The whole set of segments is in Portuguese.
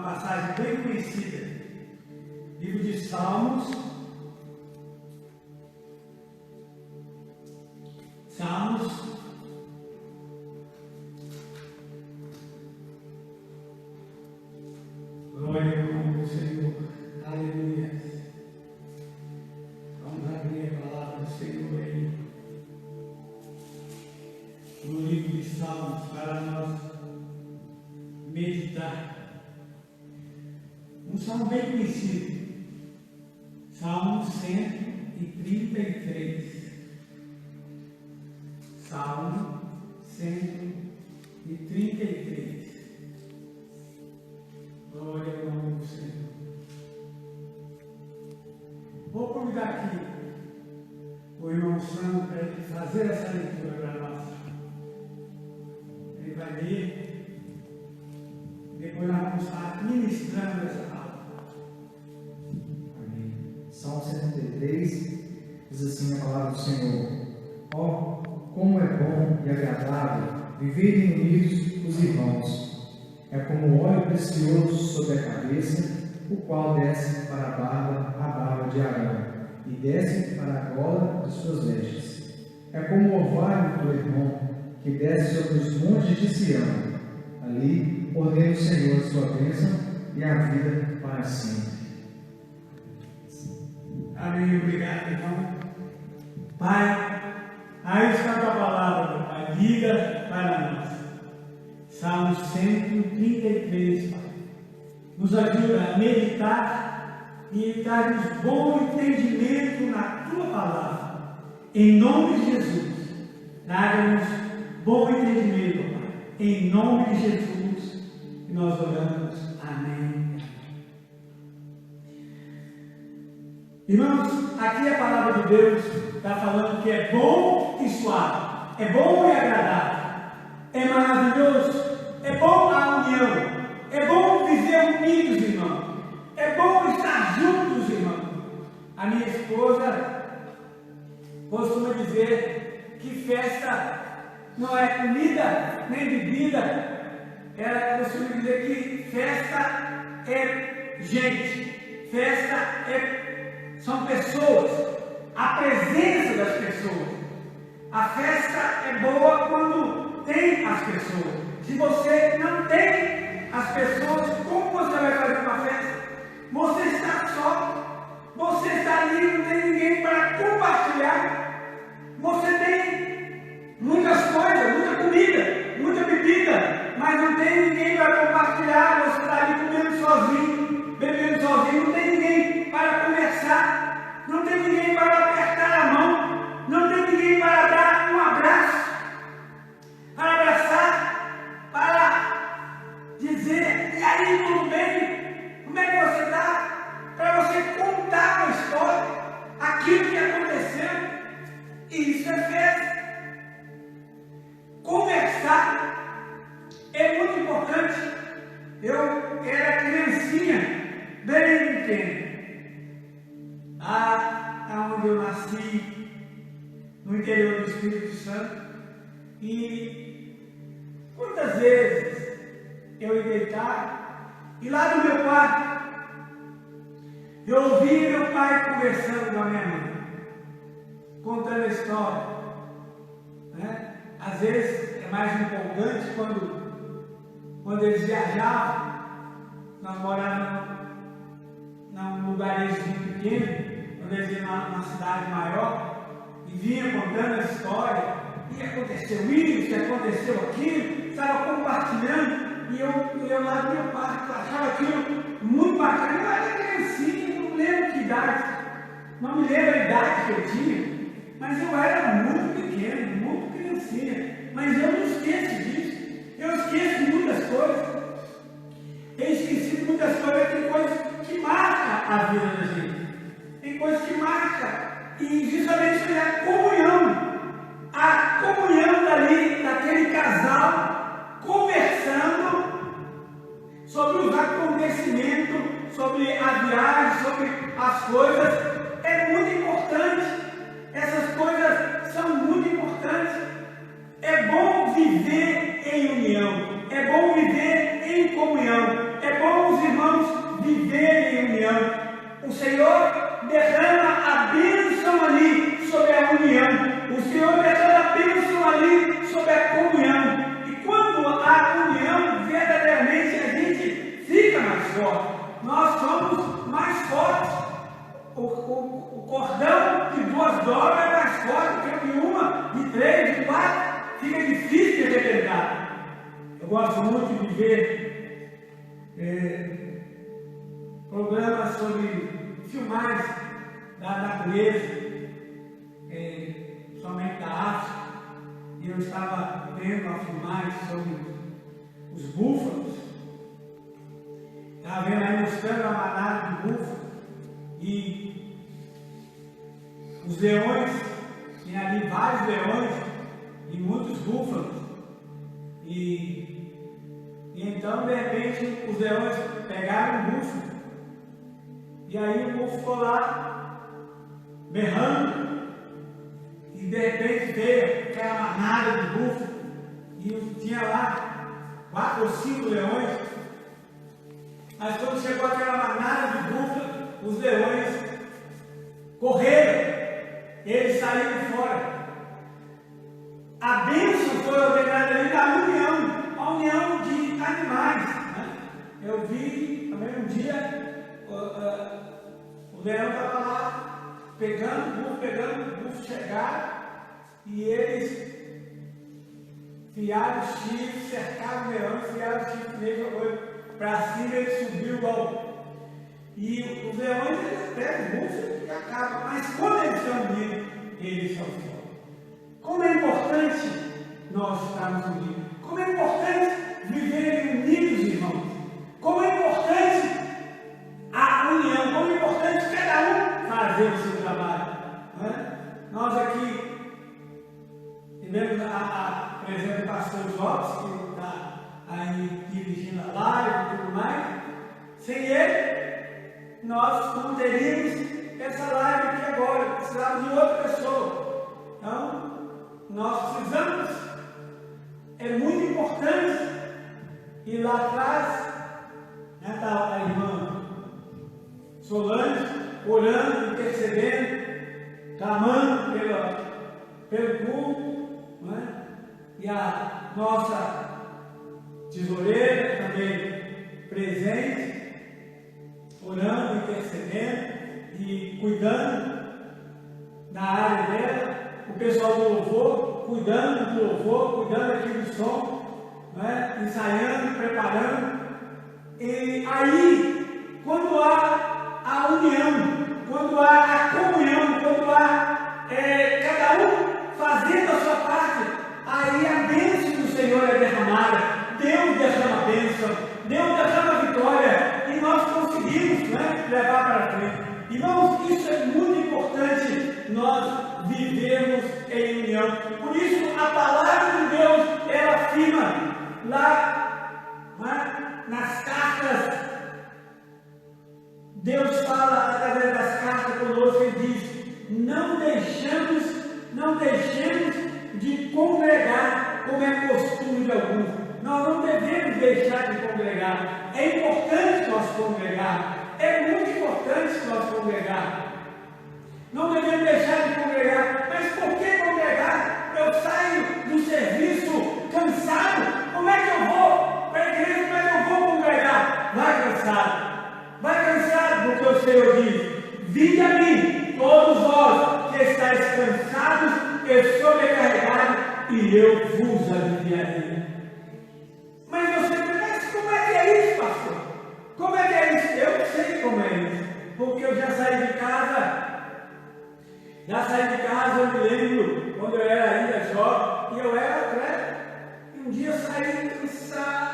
uma passagem bem conhecida. Livro de Salmos. Glória ao Senhor. Aleluia. Vamos abrir a palavra do Senhor aí. No livro de Salmos, para nós meditar. Um salmo bem conhecido. Salmo 133. Salmo 133. Glória ao nome do Senhor. Vou convidar aqui o irmão Sandro para ele fazer essa leitura para nós. Ele vai ler. Depois nós vamos estar ministrando essa palavra. Amém. Salmo 73 diz assim a palavra do Senhor: ó, como é bom e agradável viverem unidos os irmãos. É como óleo precioso sobre a cabeça, o qual desce para a barba de Arão, e desce para a gola de suas vestes. É como o orvalho do Hermon, que desce sobre os montes de Sião. Ali ordena o Senhor a sua bênção e a vida para sempre. Amém. Obrigado, irmão. Pai, aí está a tua palavra, meu Pai. Diga para nós. Salmo 133, Pai. Nos ajuda a meditar e dar-nos bom entendimento na tua palavra. Em nome de Jesus, traga-nos bom entendimento, Pai. Em nome de Jesus, que nós oramos. Amém. Irmãos, aqui a palavra de Deus está falando que é bom e suave, é bom e agradável, é maravilhoso, é bom a união, é bom viver unidos, irmão, é bom estar juntos, irmão. A minha esposa costuma dizer que festa não é comida nem bebida. Ela costuma dizer que festa é gente, festa são pessoas, a presença das pessoas. A festa é boa quando tem as pessoas. Se você não tem as pessoas, como você vai fazer uma festa? Você está só, você está ali, não tem ninguém para compartilhar. Você tem muitas coisas, muita comida, muita bebida, mas não tem ninguém para compartilhar. Você está ali comendo sozinho, bebendo sozinho, não tem ninguém para conversar, não tem ninguém para apertar a mão, não tem ninguém para dar um abraço, para abraçar, para dizer: e aí, tudo bem? Como é que você está? Para você contar uma história, aquilo que aconteceu. E isso é festa. Conversar é muito importante. Eu era criancinha, bem pequeno, onde eu nasci, no interior do Espírito Santo, e quantas vezes eu ia deitar, e lá no meu quarto, eu ouvia meu pai conversando com a minha mãe, contando a história, né? Às vezes é mais empolgante quando eles viajavam. Nós morávamos num lugarzinho pequeno, quando eles iam numa cidade maior, e vinha contando a história, e aconteceu isso, e aconteceu aquilo, estava compartilhando, e eu lá no meu quarto, achava aquilo muito bacana. Eu era criancinha, não lembro que idade, não me lembro a idade que eu tinha, mas eu era muito pequeno, muito criancinha, mas eu não esqueço disso. Eu esqueço de muitas coisas. Eu esqueci de muitas coisas. Tem coisas que marcam a vida da gente. Tem coisas que marcam. E justamente é a comunhão. A comunhão daquele casal conversando sobre os acontecimentos, sobre a viagem, sobre as coisas. É muito importante. Essas coisas são muito importantes. É bom viver em união, é bom viver em comunhão, é bom os irmãos viverem em união. O Senhor derrama a bênção ali sobre a união. O Senhor derrama a bênção ali sobre a comunhão. E quando há união, verdadeiramente a gente fica mais forte. Nós somos mais fortes. O cordão de 2 dobras é mais forte que o de uma, de 3, de 4. Fica difícil de arrebentar. Eu gosto muito de ver programas sobre filmagens da natureza, somente da África. E eu estava vendo uma filmagem sobre os búfalos. Estava vendo aí mostrando uma manada de búfalos. E os leões, tinha ali vários leões e muitos búfalos. E então, de repente, os leões pegaram um búfalo. E aí o búfalo ficou lá, berrando. E de repente veio aquela manada de búfalo. E tinha lá 4 ou 5 leões. Mas quando chegou aquela manada de búfalo, os leões correram. Eles saíram fora. A bênção foi ordenada ali da união, a união de animais. Né? Eu vi também um dia, o leão estava lá, pegando o búfalo chegaram, e eles fiaram os chifres, cercaram o leão, fiaram os chifres nele, jogou para cima, ele subiu igual. E os leões, eles pegam o búfalo e acabam, mas quando eles estão unidos, eles são fortes. Como é importante nós estarmos unidos. Como é importante viverem unidos, irmãos. Como é importante a união. Como é importante cada um fazer o seu trabalho. Não é? Nós aqui tivemos por exemplo, o pastor Jobs, que está aí dirigindo a live e tudo mais. Sem ele, nós não teríamos essa live aqui agora. Precisávamos de outra pessoa. Então, nós precisamos, é muito importante, e lá atrás, está a irmã Solange, orando, intercedendo, clamando pelo culto, não é? E a nossa tesoureira também presente, orando, intercedendo e cuidando da área dela. O pessoal do louvor, cuidando do louvor, cuidando aqui do som, né? Ensaiando, preparando. E aí, quando há a união, quando há a comunhão, quando há cada um fazendo a sua parte, aí a bênção do Senhor é derramada. Deus derrama a bênção, Deus derrama a vitória, e nós conseguimos, né, levar para frente. Irmãos, isso é muito importante, nós vivemos em união. Por isso, a palavra de Deus, ela afirma lá, né, nas cartas. Deus fala através das cartas conosco e diz: não deixemos de congregar, como é costume de alguns. Nós não devemos deixar de congregar. É importante nós congregar. É muito importante nós congregar. Não devemos deixar de congregar. Mas por que congregar? Eu saio do serviço cansado. Como é que eu vou para a igreja? Como é que eu vou congregar? Vai cansado. Vai cansado, porque o Senhor diz: vinde a mim, todos vós que estáis cansados e sobrecarregados, e eu vos aliviarei. Mas você pensa, como é que é isso, pastor? Como é que é isso? Eu sei como é isso, porque eu já saí de casa, eu me lembro, quando eu era ainda jovem, e eu era atleta, e um dia eu saí cansado,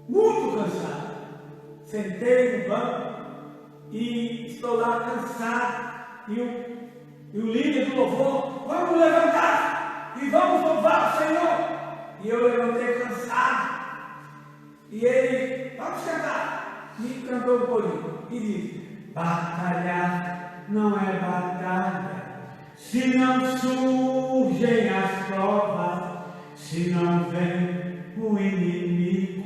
muito cansado. Sentei no banco e estou lá cansado, e o líder do louvor: vamos levantar e vamos louvar o Senhor. E eu levantei cansado, e ele: vamos cantar. E cantou um pouquinho e disse: batalhar não é batalha se não surgem as provas. se não vem o inimigo.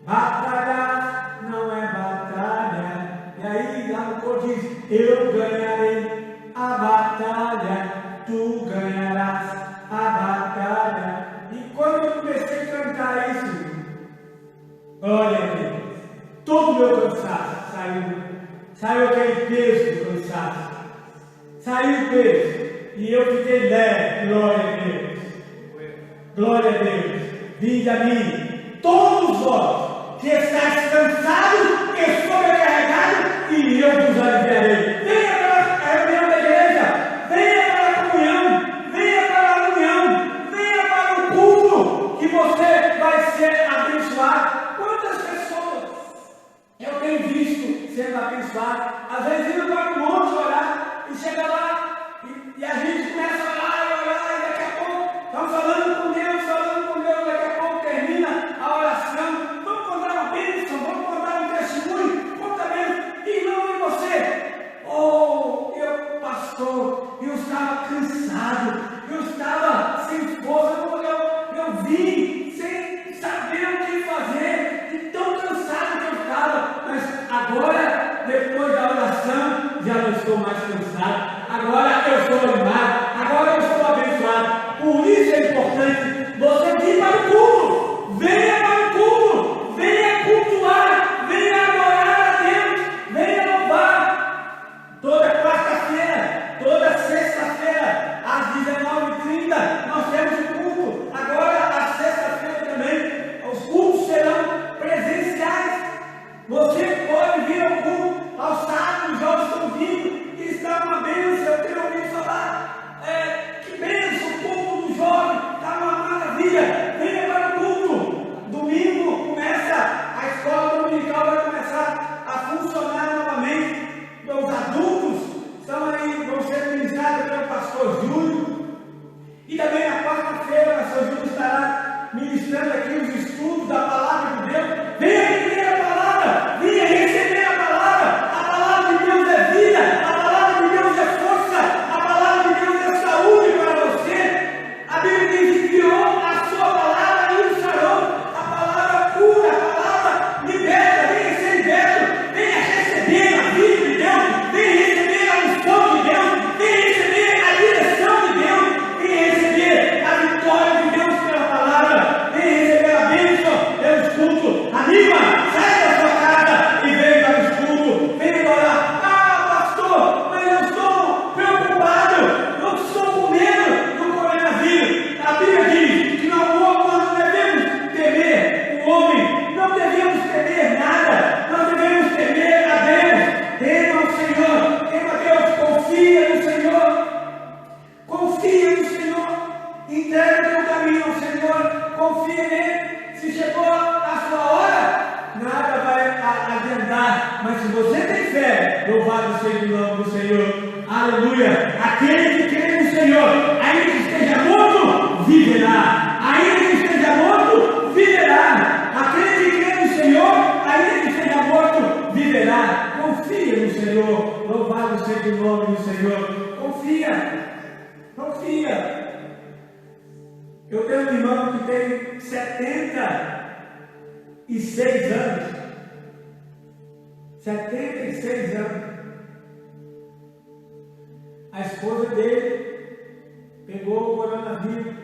Batalhar não é batalha. E aí lá no cor diz: eu ganharei a batalha, tu ganharás a batalha. E quando eu comecei a cantar isso, olha Deus, todo o meu cansaço saiu aquele peso do cansaço, saiu o peso, e eu fiquei leve. Glória a Deus, glória a Deus. Vinde a mim, todos vós que estáis cansados e sobrecarregados, e eu vos aliviarei. Venha para a reunião da igreja, venha para a comunhão, venha para a união, venha para o culto, que você vai ser abençoado. Quantas pessoas eu tenho visto sendo abençoadas, às vezes indo para o monte orar, e chega lá, e a gente começa a orar, e daqui a pouco estamos falando com Deus, daqui a pouco termina a oração, vamos contar uma bênção, vamos contar um testemunho, conta mesmo, e não em você. Oh, eu, pastor, eu estava cansado, eu estava sem força, eu vim sem saber o que fazer, de tão cansado que eu estava, mas agora, depois da oração, já não estou mais cansado, agora eu estou animado, agora eu estou abençoado. Por isso é importante você vir para o culto, venha para o culto, venha cultuar, venha adorar a Deus, venha louvar. Toda quarta-feira, toda sexta-feira, às 19h30, nós temos o culto. Agora, às sexta-feira também, os cultos serão presenciais. Você pode vir ao culto, aos sábados, os jovens estão vindo, e está uma bênção. Eu tenho ouvido falar, que bênção, o culto do jovem, está uma maravilha. Venha para o culto. Domingo começa, a escola dominical vai começar a funcionar novamente. Os adultos estão aí, vão ser ministrados pelo pastor Júlio. E também na quarta-feira, o pastor Júlio estará ministrando aqui os estudos da palavra de Deus. Venha aprender a palavra, venha receber a palavra. A palavra de Deus é vida, a palavra de Deus é força, a palavra de Deus é saúde para você. A Bíblia diz que enviou a sua palavra e o sarou. A palavra cura, a palavra liberta. Venha ser liberto, venha receber a vida de Deus, venha receber a unção de Deus, venha receber a direção de Deus, venha receber a vitória de Deus pela palavra, venha receber a bênção pelos cultos. Anima, sai da sua casa e vem para o culto, vem orar. Ah, pastor, mas eu estou preocupado, eu estou com medo do coronavírus. A Bíblia diz que nós não devemos temer o homem, não devemos temer nada, nós devemos temer a Deus. Tema o Senhor, tema Deus, confia no Senhor, confia no Senhor, entrega o teu caminho ao Senhor, confia nele. Se chegou a sua hora, nada vai adiantar, mas se você tem fé, louvado seja o nome do Senhor, aleluia. Aquele que crê no Senhor, ainda que esteja morto, viverá, ainda que esteja morto, viverá. Aquele que crê no Senhor, ainda que esteja morto, viverá. Confia no Senhor, louvado seja o nome do Senhor, confia, confia. Eu tenho um irmão que tem 76 anos. 76 anos. A esposa dele pegou o coronavírus.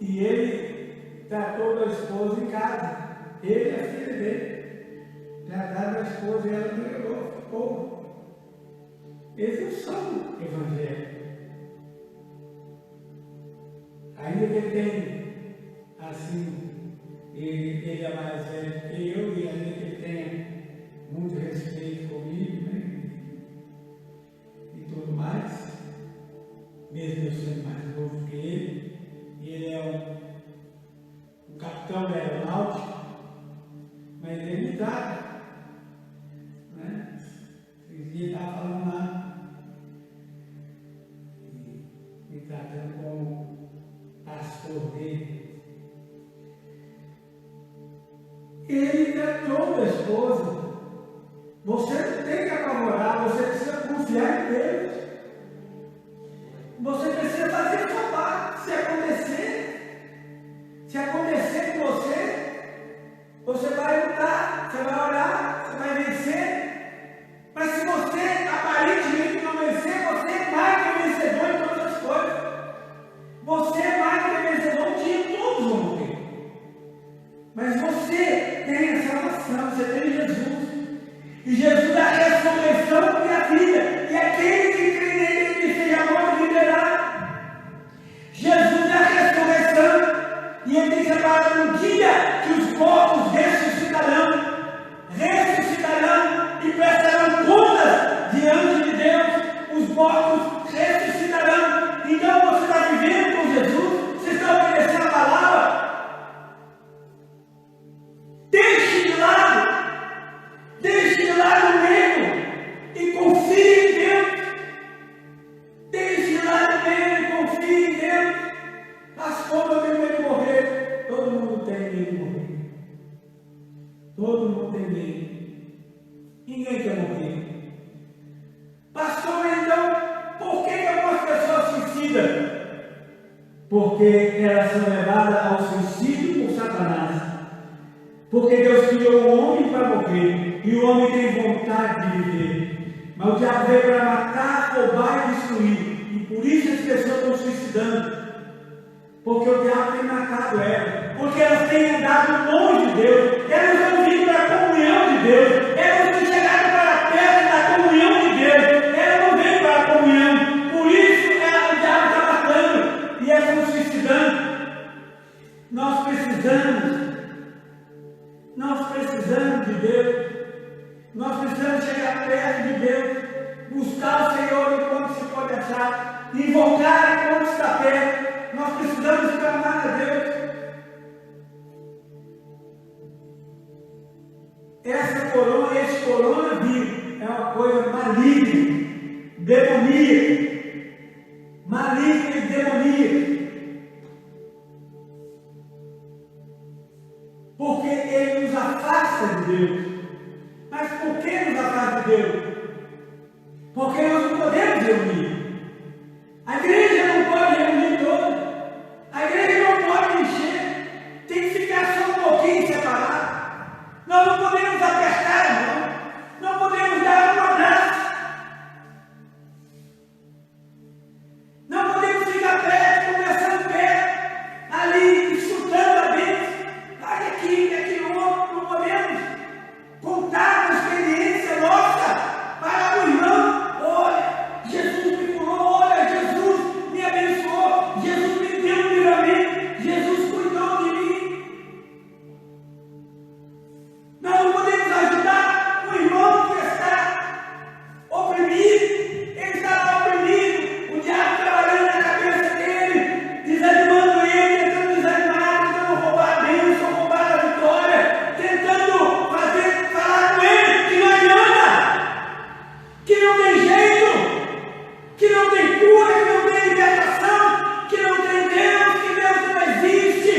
E ele tratou da esposa em casa. Ele e a filha dele. Trataram da esposa e ela melhorou, ficou. Eles não são evangélicos. Ainda que ele tenha, assim, ele é mais velho que eu, e ainda que ele tenha muito respeito comigo, né? E tudo mais, mesmo eu sendo mais novo que ele é um capitão da aeronáutica, mas ele me trata, né? Esse dia estava falando lá, me tratando como pastor dele. Ele tratou da esposa. Você não tem que apavorar, você precisa confiar em Deus. Você precisa fazer a sua parte. mortos ressuscitarão. Então você está vivendo com Jesus, você está obedecendo a palavra. Deixe de lado o medo e confie em Deus. Deixe de lado o medo e confie em Deus. Mas como eu tenho medo de morrer? Todo mundo tem medo de morrer. Todo mundo tem medo. Ninguém quer morrer. Pastor, então, por que algumas pessoas suicidam? Porque elas são levadas ao suicídio por Satanás. Porque Deus criou o homem para morrer, e o homem tem vontade de viver. Mas o diabo veio para matar, roubar e destruir. E por isso as pessoas estão suicidando. Porque o diabo tem matado elas. Porque elas têm andado longe de Deus. Elas não vivem para a comunhão de Deus. Elas não chegaram para perto da comunhão de Deus. Elas não vêm para a comunhão. Por isso o diabo está matando. E elas estão suicidando. Nós precisamos de Deus. Nós precisamos chegar perto de Deus. Buscar o Senhor enquanto se pode achar. Invocar enquanto está perto. Nós precisamos clamar a Deus. Esse coronavírus é uma coisa maligna, demoníaca. Maligna e demoníaca. Porque ele nos afasta de Deus. Mas por que nos afasta de Deus? Porque nós não podemos reunir. A igreja não pode reunir toda. A igreja não pode encher. Tem que ficar só um pouquinho separado. Nós não podemos apertar, não podemos dar um abraço. Não podemos ficar perto, conversando perto, ali, escutando a bênção. Olha aqui, aqui outro. Não podemos contar a experiência nossa para o irmão. Olha, Jesus me curou, olha, Jesus me abençoou, Jesus me deu um livramento, Jesus cuidou de mim. Nós não podemos ajudar o irmão que está oprimido, ele está oprimido, o diabo trabalhando na cabeça dele, desanimando ele, tentando desanimar, tentando roubar a bênção, roubar a vitória, tentando falar com ele que não adianta, que não tem jeito, que não tem cura, que não tem libertação, que não tem Deus, que Deus não existe.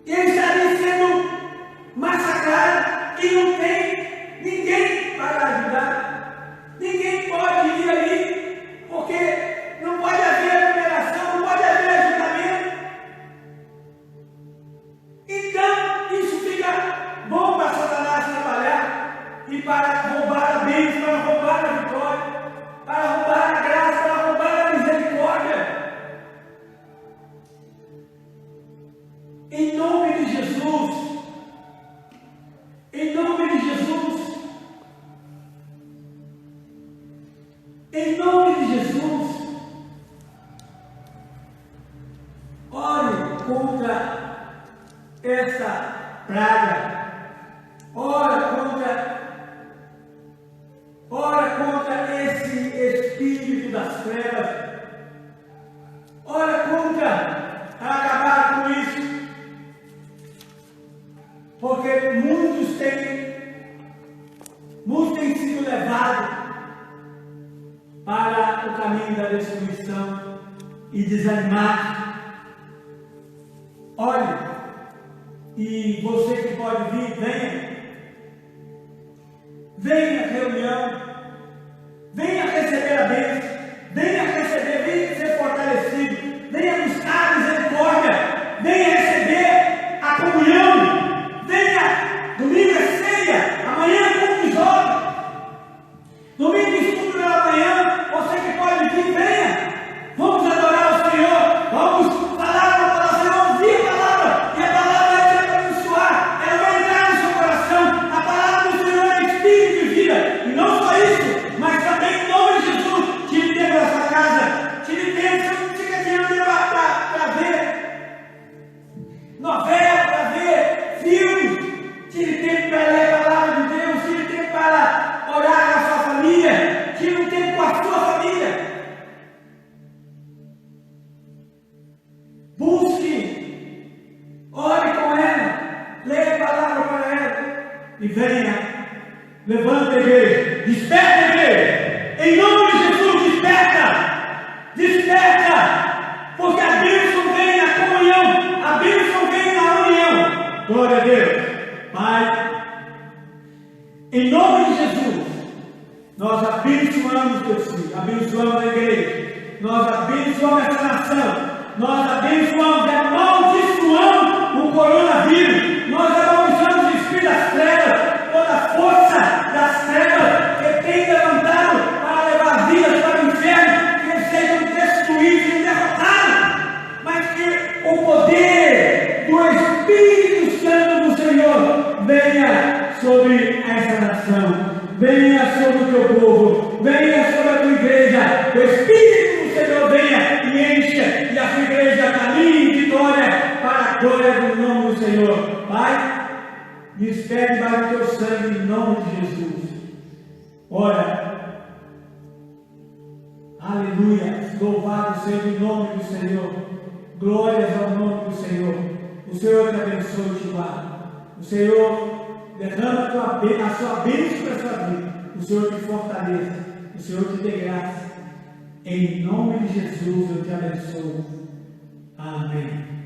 Ele está ali sendo massacrado e não tem ninguém para ajudar. Ninguém pode ir ali, porque não pode haver liberação, não pode haver ajudamento. Então, isso fica bom para Satanás trabalhar e para roubar a bênção, para roubar a vitória, para roubar a graça, para roubar a misericórdia. Em nome de Jesus, em nome de Jesus, em nome de Jesus, ore contra essa praga, ora contra esse espírito das trevas, ora contra, para acabar com isso. Porque muitos têm sido levados para o caminho da destruição e desanimados. Olhe, e você que pode vir, venha à reunião, venha receber a bênção, venha ser fortalecido, venha buscar a misericórdia, venha receber a comunhão. Venha, domingo é ceia, amanhã é culto de jovens. Domingo estudo pela manhã, você que pode vir, venha. Vamos adorar o Senhor, vamos falar a palavra, você vai ouvir a palavra, e a palavra vai te abençoar, ela vai entrar no seu coração. A palavra do Senhor é espírito e vida, e não só isso, mas também em nome de Jesus, que levanta, igreja. Desperta, igreja. Em nome de Jesus, desperta. Desperta. Porque a bênção vem na comunhão. A bênção vem na união. Glória a Deus. Pai, em nome de Jesus, nós abençoamos teus filhos, abençoamos a igreja, nós abençoamos essa nação, nós abençoamos e amaldiçoamos o coronavírus, nós amaldiçoamos o espírito das trevas, toda a força das trevas que tem levantado para levar vidas para o inferno, que eles sejam destruídos e derrotados, mas que o poder do Espírito Santo do Senhor venha sobre essa nação, venha sobre o teu povo, venha sobre a tua igreja, o Espírito do Senhor venha e encha, e a tua igreja caminhe em vitória para a glória do nome do Senhor. Pai, despede mais o teu sangue em nome de Jesus. Ora, aleluia, louvado seja o nome do Senhor, glórias ao nome do Senhor. O Senhor te abençoe e te guarde. O Senhor derrama a sua bênção para a sua vida. O Senhor te fortaleça. O Senhor te dê graça. Em nome de Jesus eu te abençoo. Amém.